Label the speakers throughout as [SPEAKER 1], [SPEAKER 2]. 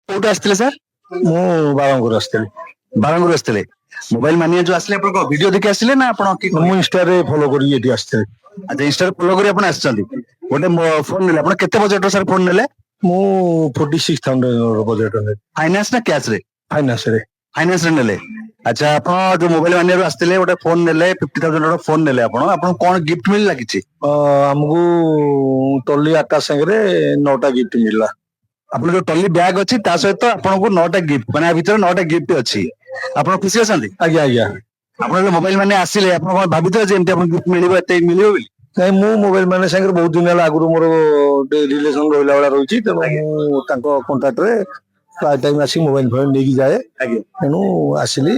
[SPEAKER 1] କୋଉଠୁ ଆସିଥିଲେ ସାର୍?
[SPEAKER 2] ମୁଁ ବାବାଙ୍କର ଆସିଥିଲି।
[SPEAKER 1] ବାରଙ୍ଗରୁ ଆସିଥିଲେ। ମୋବାଇଲ ମାନିଆ ଯୋଉ ଆସିଲେ ଆପଣ ଭିଡିଓ ଦେଖି ଆସିଲେ ନା ଆପଣ କି
[SPEAKER 2] ମୁଁ ଇନଷ୍ଟାରେ ଫଲୋ କରିକି ଏଠି ଆସିଥିଲି।
[SPEAKER 1] ଆଚ୍ଛା ଇନଷ୍ଟାରେ ଫଲୋ କରି ଆପଣ ଆସିଛନ୍ତି। ଗୋଟେ ଫୋନ ନେଲେ ଆପଣ କେତେ ବଜେଟର ସାର୍ ଫୋନ ନେଲେ?
[SPEAKER 2] ମୁଁ 46,000 ବଜେଟ ନେଲି
[SPEAKER 1] ଫାଇନାନ୍ସ ନା କ୍ୟାଶ ରେ?
[SPEAKER 2] ଫାଇନାନ୍ସରେ।
[SPEAKER 1] ଫାଇନାନ୍ସ ରେ ନେଲେ। ଆଚ୍ଛା ଆପଣ ଯୋଉ ମୋବାଇଲ ମାନିଆରୁ ଆସିଥିଲେ ଗୋଟେ ଫୋନ ନେଲେ 50,000 ଫୋନ ନେଲେ ଆପଣଙ୍କୁ କଣ ଗିଫ୍ଟ ମିଳିଲା କିଛି?
[SPEAKER 2] ଆମକୁ ଟଲି ଆକାଶ ସାଙ୍ଗରେ 9ଟା ଗିଫ୍ଟ ମିଳିଲା।
[SPEAKER 1] ଆପଣ ଯୋଉ ଟଲି ବ୍ୟାଗ ଅଛି ତା ସହିତ ଆପଣଙ୍କୁ 9ଟା ଗିଫ୍ଟ ମାନେ ଆ ଭିତରେ 9ଟା ଗିଫ୍ଟ ଅଛି। ଆପଣ ଖୁସି ଅଛନ୍ତି?
[SPEAKER 2] ଆଜ୍ଞା ଆଜ୍ଞା।
[SPEAKER 1] ଆପଣ ଯୋଉ ମୋବାଇଲ ମାନେ ଆସିଲେ ଆପଣ କଣ ଭାବିଥିଲେ ଯେ ଏମିତି ଆପଣଙ୍କୁ ଗିଫ୍ଟ ମିଳିବ ଏତେ ମିଳିବ ବୋଲି?
[SPEAKER 2] ନାଇଁ ମୁଁ ମୋବାଇଲ ମାନେ ସାଙ୍ଗରେ ବହୁତ ଦିନ ହେଲା ଆଗରୁ ମୋର ରିଲେସନ ରହିଲା ଭଳିଆ ରହିଛି। ତେଣୁ ମୁଁ ତାଙ୍କ କଣ୍ଟାକ୍ଟରେ ପ୍ରାୟ ଟାଇମ ଆସିକି ମୋବାଇଲ ଫୋବାଇଲ ନେଇକି ଯାଏ।
[SPEAKER 1] ଆଜ୍ଞା।
[SPEAKER 2] ତେଣୁ ଆସିଲି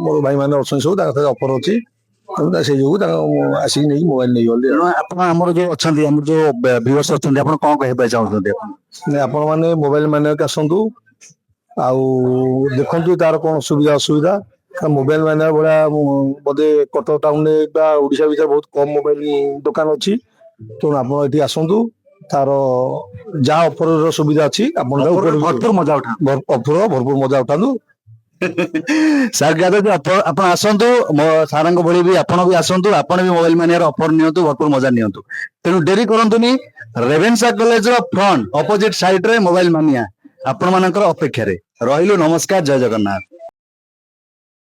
[SPEAKER 2] ମୋର ଭାଇ ମାନେ ଅଛନ୍ତି ସବୁ ତାଙ୍କ ସାথে ଅଫର ଅଛି। ତେଣୁ ସେଇ ଯୋଗୁ ତାଙ୍କ ଆସିକି ନେଇକି ମୋବାଇଲ ନେଇଗଲି।
[SPEAKER 1] ତେଣୁ ଆପଣ ଆମର ଯୋଉ ଅଛନ୍ତି ଆମର ଯୋଉ ଭିଉଅର୍ସ ଅଛନ୍ତି ଆପଣ କଣ କହିବା ପାଇଁ ଚାହୁଁଛନ୍ତି ଆପଣ?
[SPEAKER 2] ଆପଣ ମାନେ ମୋବାଇଲ ମାନିବାକୁ ଆସନ୍ତୁ ଆଉ ଦେଖନ୍ତୁ ତାର କଣ ସୁବିଧା ଅସୁବିଧା। ମୋବାଇଲ ମାନିଆ ଭଳିଆ ବୋଧେ କଟକ ଟାଉନରେ ବା ଓଡିଶା ଭିତରେ ବହୁତ କମ ମୋବାଇଲ ଦୋକାନ ଅଛି। ତେଣୁ ଆପଣ ଏଠି ଆସନ୍ତୁ ତାର ଯାହା ଅଫର ସୁବିଧା ଅଛି ଆପଣ ତା
[SPEAKER 1] ଅଫରର
[SPEAKER 2] ଉପରେ
[SPEAKER 1] ଭରପୁର ମଜା ଉଠାନ୍ତୁ।
[SPEAKER 2] ଅଫର ଭରପୁର ମଜା ଉଠାନ୍ତୁ।
[SPEAKER 1] ସାର୍ ଆପଣ ଆସନ୍ତୁ ମୋ ସାରଙ୍କ ଭଳି ବି ଆପଣ ବି ଆସନ୍ତୁ ଆପଣ ବି ମୋବାଇଲ ମାନିଆର ଅଫର ନିଅନ୍ତୁ ଭରପୁର ମଜା ନିଅନ୍ତୁ। ତେଣୁ ଡେରି କରନ୍ତୁନି ରେଭେନ୍ସା କଲେଜର ଫ୍ରଣ୍ଟ ଅପୋଜିଟ ସାଇଡ ରେ ମୋବାଇଲ ମାନିଆ ଆପଣ ମାନଙ୍କର ଅପେକ୍ଷାରେ ରହିଲୁ। ନମସ୍କାର, ଜୟ ଜଗନ୍ନାଥ।